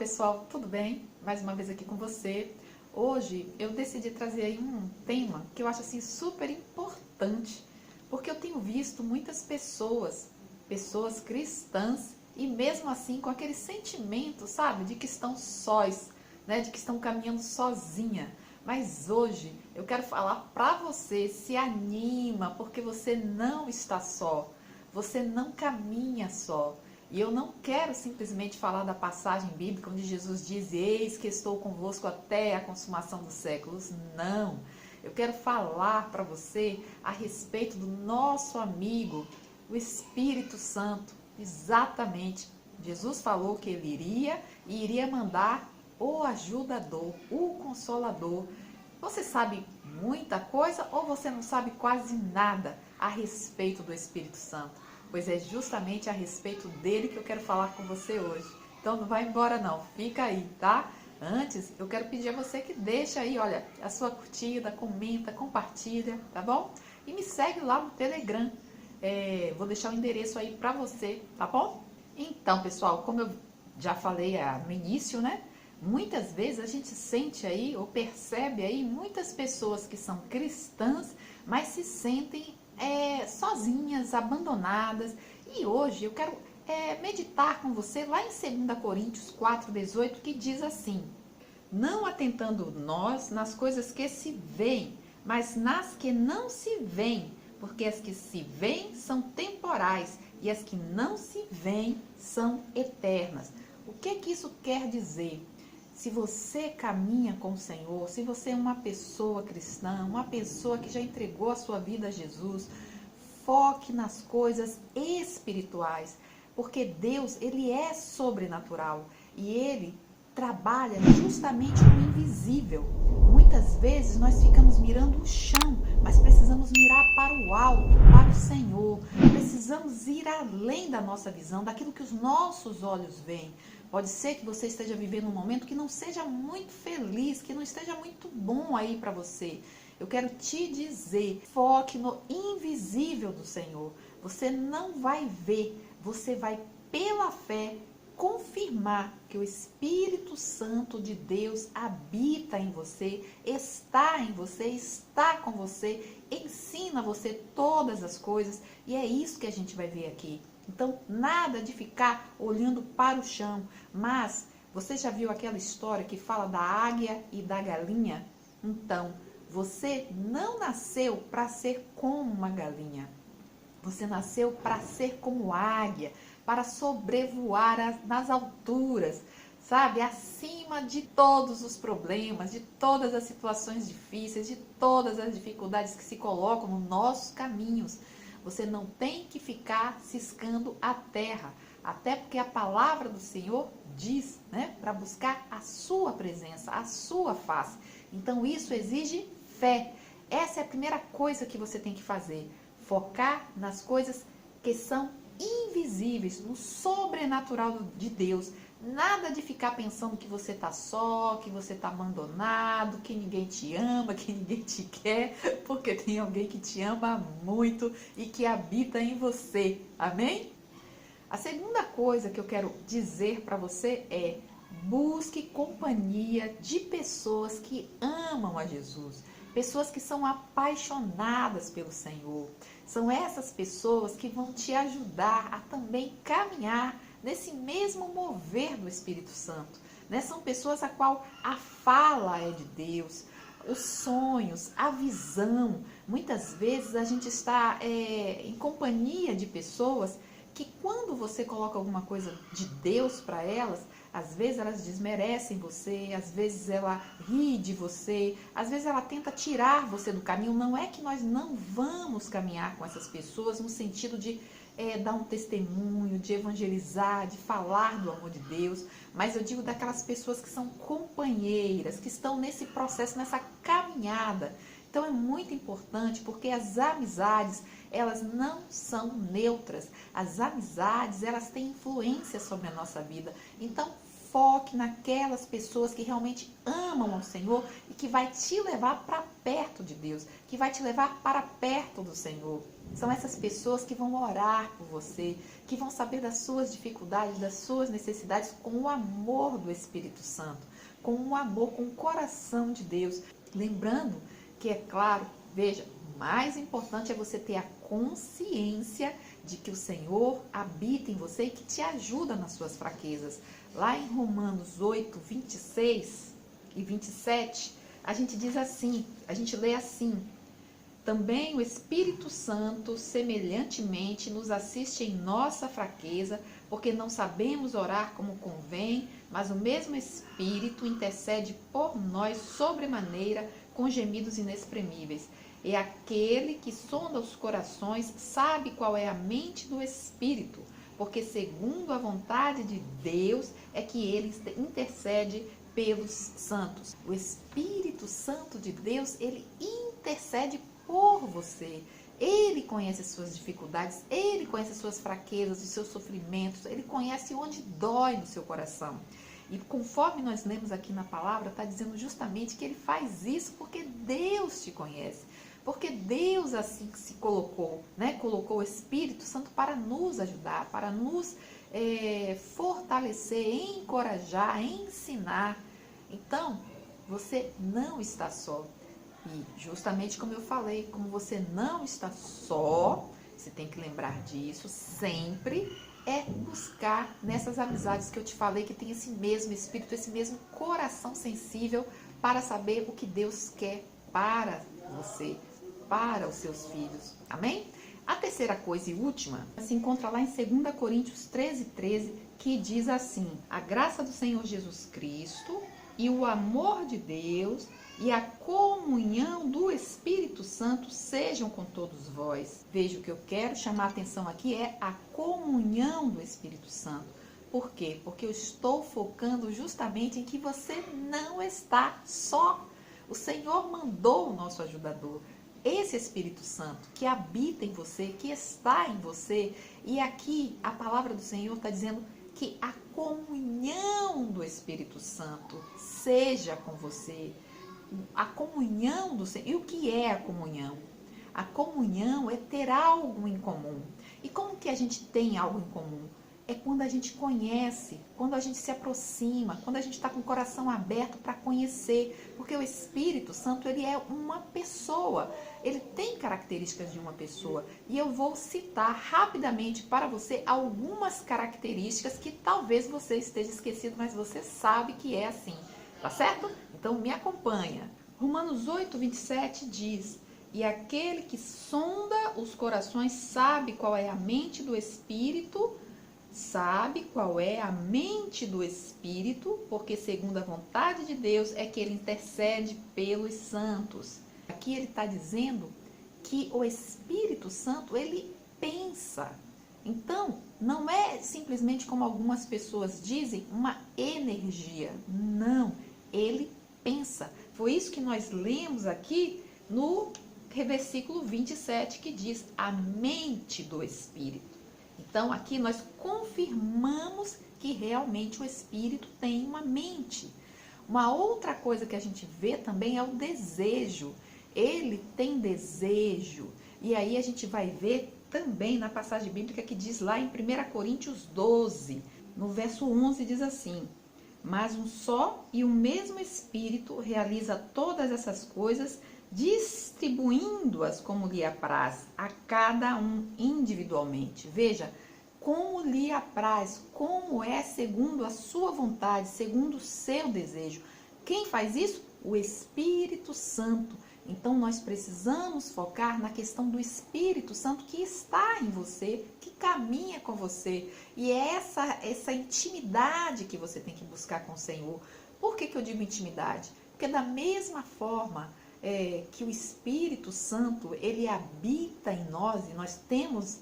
pessoal, tudo bem? Mais uma vez aqui com você. Hoje eu decidi trazer aí um tema que eu acho assim super importante, porque eu tenho visto muitas pessoas cristãs e mesmo assim com aquele sentimento, sabe, de que estão sós, né, de que estão caminhando sozinha. Mas hoje eu quero falar para você, se anima, porque você não está só. Você não caminha só. E eu não quero simplesmente falar da passagem bíblica onde Jesus diz: eis que estou convosco até a consumação dos séculos. Não. Eu quero falar para você a respeito do nosso amigo, o Espírito Santo. Exatamente. Jesus falou que ele iria mandar o ajudador, o consolador. Você sabe muita coisa ou você não sabe quase nada a respeito do Espírito Santo? Pois é justamente a respeito dele que eu quero falar com você hoje. Então não vai embora não, fica aí, tá? Antes, eu quero pedir a você que deixe aí, olha, a sua curtida, comenta, compartilha, tá bom? E me segue lá no Telegram. Vou deixar o endereço aí pra você, tá bom? Então, pessoal, como eu já falei no início, né? Muitas vezes a gente sente aí, ou percebe aí, muitas pessoas que são cristãs, mas se sentem sozinhas, abandonadas. E hoje eu quero meditar com você lá em 2 Coríntios 4,18, que diz assim: não atentando nós nas coisas que se veem, mas nas que não se veem, porque as que se veem são temporais e as que não se veem são eternas. O que isso quer dizer? Se você caminha com o Senhor, se você é uma pessoa cristã, uma pessoa que já entregou a sua vida a Jesus, foque nas coisas espirituais, porque Deus, ele é sobrenatural e ele trabalha justamente no invisível. Muitas vezes nós ficamos mirando o chão, mas precisamos mirar para o alto, para o Senhor. Precisamos ir além da nossa visão, daquilo que os nossos olhos veem. Pode ser que você esteja vivendo um momento que não seja muito feliz, que não esteja muito bom aí para você. Eu quero te dizer, foque no invisível do Senhor. Você não vai ver, você vai pela fé confirmar que o Espírito Santo de Deus habita em você, está com você, ensina você todas as coisas, e é isso que a gente vai ver aqui. Então, nada de ficar olhando para o chão, mas você já viu aquela história que fala da águia e da galinha? Então, você não nasceu para ser como uma galinha. Você nasceu para ser como águia, para sobrevoar nas alturas, sabe? Acima de todos os problemas, de todas as situações difíceis, de todas as dificuldades que se colocam nos nossos caminhos. Você não tem que ficar ciscando a terra, até porque a palavra do Senhor diz, né? Para buscar a sua presença, a sua face. Então isso exige fé. Essa é a primeira coisa que você tem que fazer. Focar nas coisas que são invisíveis, no sobrenatural de Deus. Nada de ficar pensando que você está só, que você está abandonado, que ninguém te ama, que ninguém te quer, porque tem alguém que te ama muito e que habita em você. Amém? A segunda coisa que eu quero dizer para você é: busque companhia de pessoas que amam a Jesus. Pessoas que são apaixonadas pelo Senhor. São essas pessoas que vão te ajudar a também caminhar nesse mesmo mover do Espírito Santo. Né? São pessoas a qual a fala é de Deus, os sonhos, a visão. Muitas vezes a gente está em companhia de pessoas que quando você coloca alguma coisa de Deus para elas, às vezes elas desmerecem você, às vezes ela ri de você, às vezes ela tenta tirar você do caminho. Não é que nós não vamos caminhar com essas pessoas no sentido de dar um testemunho, de evangelizar, de falar do amor de Deus, mas eu digo daquelas pessoas que são companheiras, que estão nesse processo, nessa caminhada. Então é muito importante, porque as amizades, elas não são neutras. As amizades, elas têm influência sobre a nossa vida. Então foque naquelas pessoas que realmente amam ao Senhor e que vai te levar para perto de Deus, que vai te levar para perto do Senhor. São essas pessoas que vão orar por você, que vão saber das suas dificuldades, das suas necessidades com o amor do Espírito Santo, com o amor, com o coração de Deus. Lembrando que, é claro, veja, o mais importante é você ter a consciência de que o Senhor habita em você e que te ajuda nas suas fraquezas. Lá em Romanos 8, 26 e 27, a gente diz assim, a gente lê assim: também o Espírito Santo, semelhantemente, nos assiste em nossa fraqueza, porque não sabemos orar como convém, mas o mesmo Espírito intercede por nós sobremaneira com gemidos inexprimíveis. E aquele que sonda os corações sabe qual é a mente do Espírito, porque segundo a vontade de Deus é que ele intercede pelos santos. O Espírito Santo de Deus, ele intercede por você. Ele conhece as suas dificuldades, ele conhece as suas fraquezas, os seus sofrimentos, ele conhece onde dói no seu coração. E conforme nós lemos aqui na palavra, está dizendo justamente que ele faz isso porque Deus te conhece. Porque Deus assim se colocou, né? Colocou o Espírito Santo para nos ajudar, para nos fortalecer, encorajar, ensinar. Então, você não está só. E justamente como eu falei, como você não está só, você tem que lembrar disso sempre, é buscar nessas amizades que eu te falei, que tem esse mesmo espírito, esse mesmo coração sensível para saber o que Deus quer para você, para os seus filhos. Amém? A terceira coisa e última se encontra lá em 2 Coríntios 13, que diz assim: a graça do Senhor Jesus Cristo e o amor de Deus e a comunhão do Espírito Santo sejam com todos vós. Veja, o que eu quero chamar a atenção aqui é a comunhão do Espírito Santo. Por quê? Porque eu estou focando justamente em que você não está só. O Senhor mandou o nosso ajudador, esse Espírito Santo que habita em você, que está em você. E aqui a palavra do Senhor está dizendo que a comunhão do Espírito Santo seja com você. A comunhão do Senhor. E o que é a comunhão? A comunhão é ter algo em comum. E como que a gente tem algo em comum? É quando a gente conhece, quando a gente se aproxima, quando a gente está com o coração aberto para conhecer. Porque o Espírito Santo, ele é uma pessoa. Ele tem características de uma pessoa. E eu vou citar rapidamente para você algumas características que talvez você esteja esquecido, mas você sabe que é assim. Tá certo? Então me acompanha. Romanos 8, 27 diz: e aquele que sonda os corações sabe qual é a mente do Espírito, porque segundo a vontade de Deus é que ele intercede pelos santos. Aqui ele está dizendo que o Espírito Santo, ele pensa. Então, não é simplesmente como algumas pessoas dizem, uma energia. Não, ele pensa. Foi isso que nós lemos aqui no versículo 27, que diz a mente do Espírito. Então, aqui nós confirmamos que realmente o Espírito tem uma mente. Uma outra coisa que a gente vê também é o desejo. Ele tem desejo. E aí a gente vai ver também na passagem bíblica que diz lá em 1 Coríntios 12, no verso 11, diz assim: mas um só e o mesmo Espírito realiza todas essas coisas, distribuindo-as como lhe apraz, a cada um individualmente. Veja, como lhe apraz, como é segundo a sua vontade, segundo o seu desejo. Quem faz isso? O Espírito Santo. Então, nós precisamos focar na questão do Espírito Santo que está em você, que caminha com você. E é essa intimidade que você tem que buscar com o Senhor. Por que eu digo intimidade? Porque da mesma forma que o Espírito Santo, ele habita em nós, e nós temos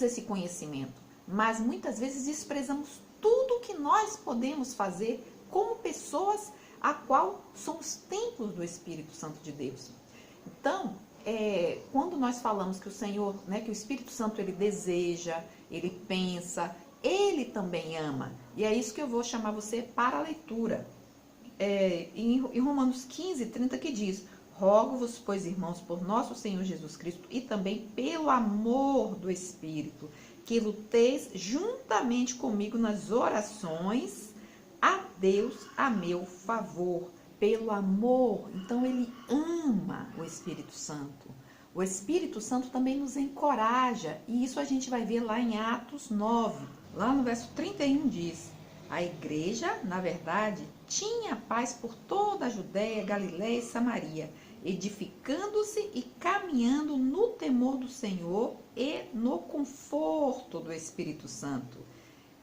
esse conhecimento, mas muitas vezes desprezamos tudo o que nós podemos fazer como pessoas a qual somos templos do Espírito Santo de Deus. Então, quando nós falamos que o Senhor, que o Espírito Santo, ele deseja, ele pensa, ele também ama. E é isso que eu vou chamar você para a leitura. Em Romanos 15, 30, que diz: Rogo-vos, pois, irmãos, por nosso Senhor Jesus Cristo e também pelo amor do Espírito, que luteis juntamente comigo nas orações a Deus a meu favor. Pelo amor, então ele ama o Espírito Santo. O Espírito Santo também nos encoraja, e isso a gente vai ver lá em Atos 9. Lá no verso 31 diz: a igreja, na verdade, tinha paz por toda a Judéia, Galiléia e Samaria, edificando-se e caminhando no temor do Senhor e no conforto do Espírito Santo.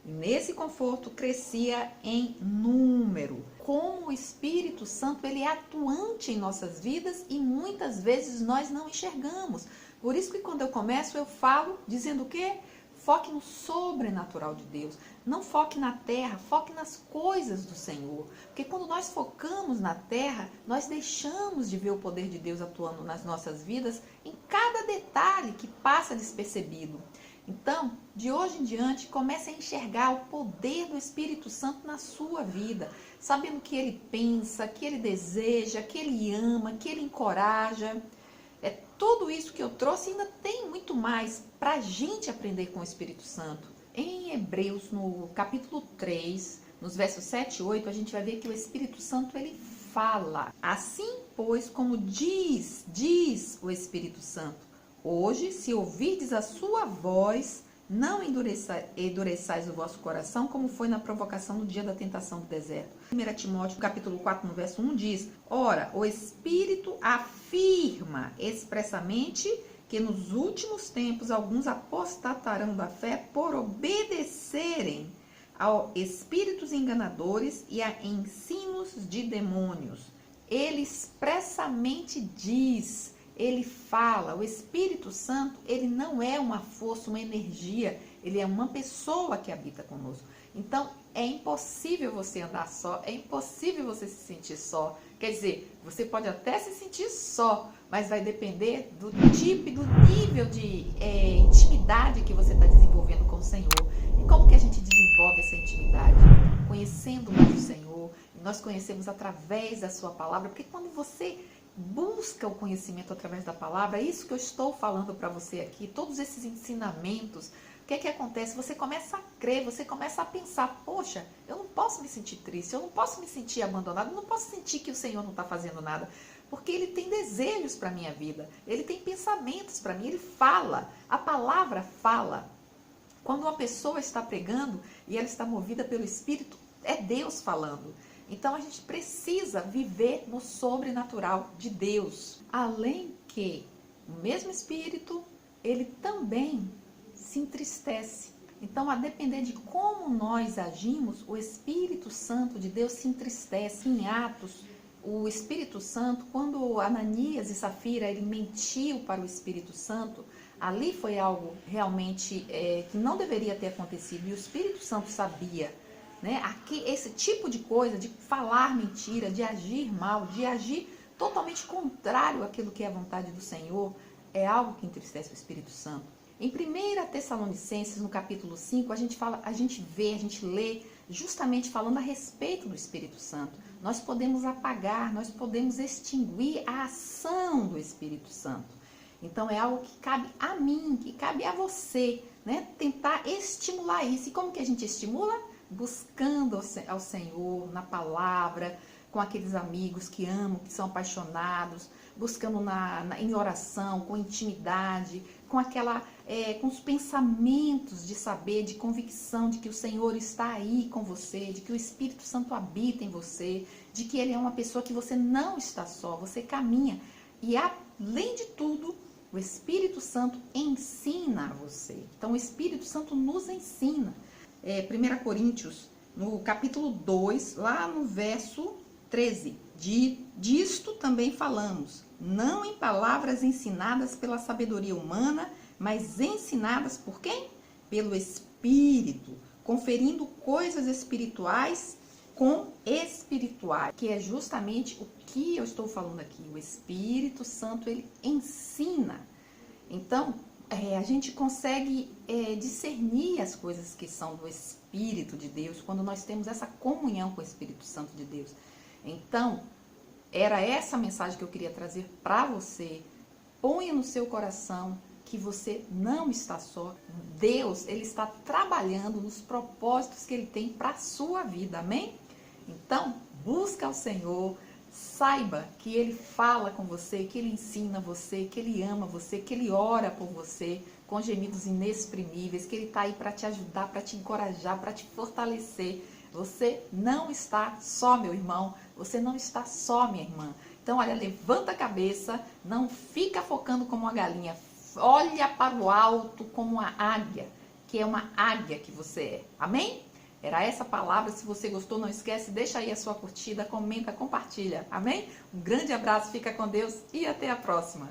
E nesse conforto crescia em número. Como o Espírito Santo ele é atuante em nossas vidas e muitas vezes nós não enxergamos. Por isso que quando eu começo eu falo dizendo o quê? Foque no sobrenatural de Deus. Não foque na terra, foque nas coisas do Senhor. Porque quando nós focamos na terra, nós deixamos de ver o poder de Deus atuando nas nossas vidas em cada detalhe que passa despercebido. Então, de hoje em diante, comece a enxergar o poder do Espírito Santo na sua vida, sabendo que ele pensa, que ele deseja, que ele ama, que ele encoraja. É tudo isso que eu trouxe, ainda tem muito mais para a gente aprender com o Espírito Santo. Em Hebreus, no capítulo 3, nos versos 7 e 8, a gente vai ver que o Espírito Santo, ele fala. Assim, pois, como diz o Espírito Santo, hoje, se ouvirdes a sua voz, não endureçais o vosso coração, como foi na provocação no dia da tentação do deserto. 1 Timóteo, capítulo 4, no verso 1, diz: ora, o Espírito afirma expressamente que nos últimos tempos alguns apostatarão da fé por obedecerem a espíritos enganadores e a ensinos de demônios. Ele expressamente diz, ele fala, o Espírito Santo, ele não é uma força, uma energia, ele é uma pessoa que habita conosco. Então, é impossível você andar só, é impossível você se sentir só. Quer dizer, você pode até se sentir só, mas vai depender do tipo e do nível de intimidade que você está desenvolvendo com o Senhor. E como que a gente desenvolve essa intimidade? Conhecendo mais o Senhor. Nós conhecemos através da sua palavra, porque quando você busca o conhecimento através da palavra, é isso que eu estou falando para você aqui, todos esses ensinamentos. O que é que acontece? Você começa a crer, você começa a pensar, poxa, eu não posso me sentir triste, eu não posso me sentir abandonado, eu não posso sentir que o Senhor não está fazendo nada, porque Ele tem desejos para a minha vida, Ele tem pensamentos para mim, Ele fala, a palavra fala. Quando uma pessoa está pregando e ela está movida pelo Espírito, é Deus falando. Então a gente precisa viver no sobrenatural de Deus. Além que o mesmo Espírito, ele também se entristece. Então, a depender de como nós agimos, o Espírito Santo de Deus se entristece. Em Atos, o Espírito Santo, quando Ananias e Safira ele mentiu para o Espírito Santo, ali foi algo realmente que não deveria ter acontecido. E o Espírito Santo sabia. Né? Aqui, esse tipo de coisa, de falar mentira, de agir mal, de agir totalmente contrário àquilo que é a vontade do Senhor, é algo que entristece o Espírito Santo. Em 1 Tessalonicenses, no capítulo 5, a gente lê justamente falando a respeito do Espírito Santo. Nós podemos apagar, nós podemos extinguir a ação do Espírito Santo. Então é algo que cabe a mim, que cabe a você, né? Tentar estimular isso. E como que a gente estimula? Buscando ao Senhor, na palavra, com aqueles amigos que amam, que são apaixonados, buscando em oração, com intimidade, com os pensamentos de saber, de convicção de que o Senhor está aí com você, de que o Espírito Santo habita em você, de que Ele é uma pessoa que você não está só, você caminha. E além de tudo, o Espírito Santo ensina a você. Então o Espírito Santo nos ensina. 1 Coríntios, no capítulo 2, lá no verso 13, disto também falamos, não em palavras ensinadas pela sabedoria humana, mas ensinadas por quem? Pelo Espírito, conferindo coisas espirituais com espirituais, que é justamente o que eu estou falando aqui. O Espírito Santo, ele ensina. Então, a gente consegue discernir as coisas que são do Espírito de Deus quando nós temos essa comunhão com o Espírito Santo de Deus. Então, Era essa mensagem que eu queria trazer para você. Ponha no seu coração que você não está só. Deus, Ele está trabalhando nos propósitos que Ele tem para a sua vida, amém? Então, busca o Senhor, saiba que Ele fala com você, que Ele ensina você, que Ele ama você, que Ele ora por você com gemidos inexprimíveis, que Ele está aí para te ajudar, para te encorajar, para te fortalecer. Você não está só, meu irmão, você não está só, minha irmã. Então, olha, levanta a cabeça, não fica focando como uma galinha, olha para o alto como uma águia, que é uma águia que você é. Amém? Era essa palavra. Se você gostou, não esquece, deixa aí a sua curtida, comenta, compartilha. Amém? Um grande abraço, fica com Deus e até a próxima.